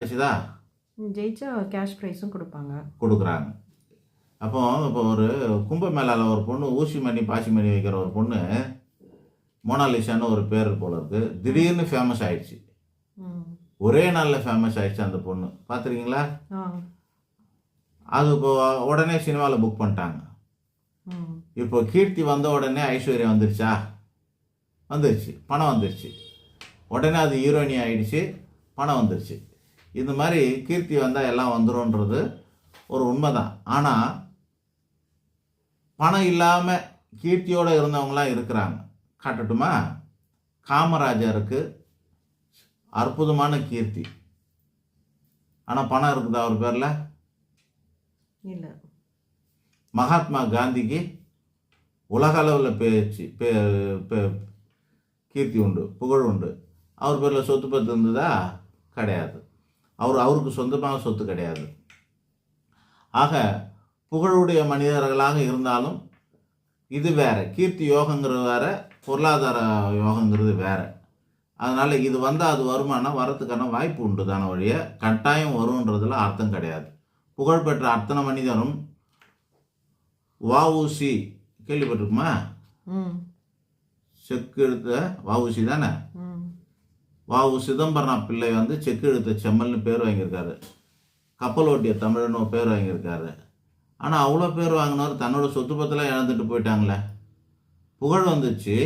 ஆச்சுதா? ஜெயிச்சா கேஷ் ப்ரைஸும் கொடுப்பாங்க. கொடுக்குறாங்க. அப்போ இப்போ ஒரு கும்பமேளாவில் ஒரு பொண்ணு ஊசி மணி பாசி மணி வைக்கிற ஒரு பொண்ணு மோனாலிசான்னு ஒரு பேர் போல இருக்கு. திடீர்னு ஃபேமஸ் ஆயிடுச்சு. ஒரே நாளில் ஃபேமஸ் ஆயிடுச்சு அந்த பொண்ணு. பார்த்துருக்கீங்களா? அது இப்போ உடனே சினிமாவில் புக் பண்ணிட்டாங்க. இப்போ கீர்த்தி வந்த உடனே ஐஸ்வர்யா வந்துருச்சா? வந்துருச்சு, பணம் வந்துருச்சு. உடனே அது ஹீரோயினி ஆயிடுச்சு, பணம் வந்துருச்சு. இந்த மாதிரி கீர்த்தி வந்தால் எல்லாம் வந்துடும்ன்றது ஒரு உண்மை தான். ஆனால் பணம் இல்லாமல் கீர்த்தியோடு இருந்தவங்களாம் இருக்கிறாங்க. காட்டட்டுமா? காமராஜருக்கு அற்புதமான கீர்த்தி, ஆனால் பணம் இருக்குதா அவர் பேரில்? இல்லை. மகாத்மா காந்திக்கு உலக அளவில் கீர்த்தி உண்டு, புகழ் உண்டு. அவர் பேரில் சொத்து பத்து இருந்ததா? கிடையாது. அவருக்கு சொந்தமாக சொத்து கிடையாது. ஆக புகழுடைய மனிதர்களாக இருந்தாலும் இது வேற. கீர்த்தி யோகங்கிறது வேற, பொருளாதார யோகங்கிறது வேற. அதனால் இது வந்தால் அது வருமானா வரத்துக்கான வாய்ப்பு உண்டு தானே வழிய கட்டாயம் வரும்ன்றதுல அர்த்தம் கிடையாது. புகழ்பெற்ற அத்தனை மனிதரும் வஉசி கேள்விப்பட்டிருக்குமா? செக்கு எழுத்த வஉசி தானே. வஉ சிதம்பரம் பிள்ளை செக்கு எழுத்த செம்மல்னு பேர் வாங்கியிருக்காரு. கப்பல் ஓட்டிய தமிழன்னு பேர் வாங்கியிருக்காரு. ஆனால் அவ்வளோ பேர் வாங்கினவர் தன்னோட சொத்து பத்தெல்லாம் இழந்துட்டு போயிட்டாங்களே. புகழ் வந்துச்சு,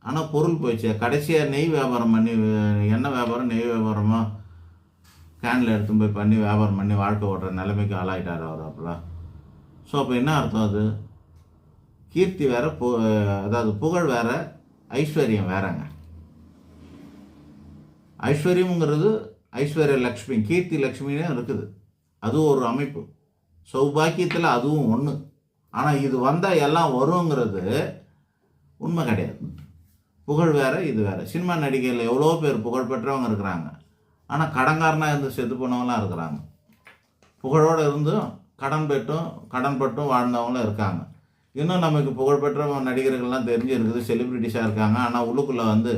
ஆனால் பொருள் போயிடுச்சு. கடைசியாக நெய் வியாபாரம் பண்ணி, எண்ணெய் வியாபாரம் நெய் வியாபாரமாக கேனில் எடுத்து போய் பண்ணி வியாபாரம் பண்ணி வாழ்க்கை ஓட்டுற நிலைமைக்கு ஆளாயிட்டார் அவர் அப்போலாம். ஸோ அப்போ என்ன அர்த்தம்? அது கீர்த்தி வேற, அதாவது புகழ் வேற, ஐஸ்வர்யம் வேறங்க. ஐஸ்வர்யம்ங்கிறது ஐஸ்வர்ய லக்ஷ்மி, கீர்த்தி லக்ஷ்மின்னு இருக்குது. அது ஒரு அமைப்பு. சௌபாக்கியத்தில் அதுவும் ஒன்று. ஆனால் இது வந்தால் எல்லாம் வருங்கிறது உண்மை கிடையாது. புகழ் வேறு, இது வேறு. சினிமா நடிகையில் எவ்வளோ பேர் புகழ் பெற்றவங்க இருக்கிறாங்க, ஆனால் கடன்காரனாக இருந்து செத்து போனவங்களாம் இருக்கிறாங்க. புகழோடு இருந்தும் கடன் பட்டும் வாழ்ந்தவங்களும் இருக்காங்க. இன்னும் நமக்கு புகழ்பெற்ற நடிகர்கள்லாம் தெரிஞ்சிருக்குது, செலிப்ரிட்டிஸாக இருக்காங்க. ஆனால் உள்ளுக்குள்ளே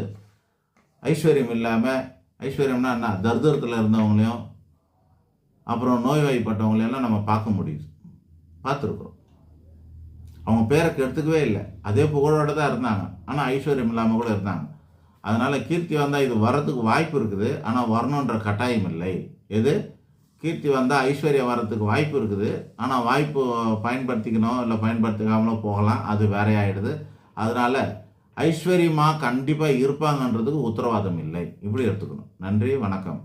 ஐஸ்வர்யம் இல்லாமல், ஐஸ்வர்யம்னா என்ன, தர்தரத்தில் இருந்தவங்களையும் அப்புறம் நோய்வாய்ப்பட்டவங்களையெல்லாம் நம்ம பார்க்க முடியுது, பார்த்துருக்குறோம். அவங்க பேரை கெடுத்துக்கவே இல்லை, அதே புகழோடு தான் இருந்தாங்க, ஆனால் ஐஸ்வர்யம் இல்லாமல் கூட இருந்தாங்க. அதனால் கீர்த்தி வந்தால் இது வரத்துக்கு வாய்ப்பு இருக்குது, ஆனால் வரணுன்ற கட்டாயம் இல்லை. எது? கீர்த்தி வந்தால் ஐஸ்வர்யம் வரத்துக்கு வாய்ப்பு இருக்குது, ஆனால் வாய்ப்பு பயன்படுத்திக்கணும் இல்லை பயன்படுத்திக்காமலோ போகலாம், அது வேறையாயிடுது. அதனால் ஐஸ்வர்யமாக கண்டிப்பாக இருப்பாங்கன்றதுக்கு உத்தரவாதம் இல்லை. இப்படி எடுத்துக்கணும். நன்றி, வணக்கம்.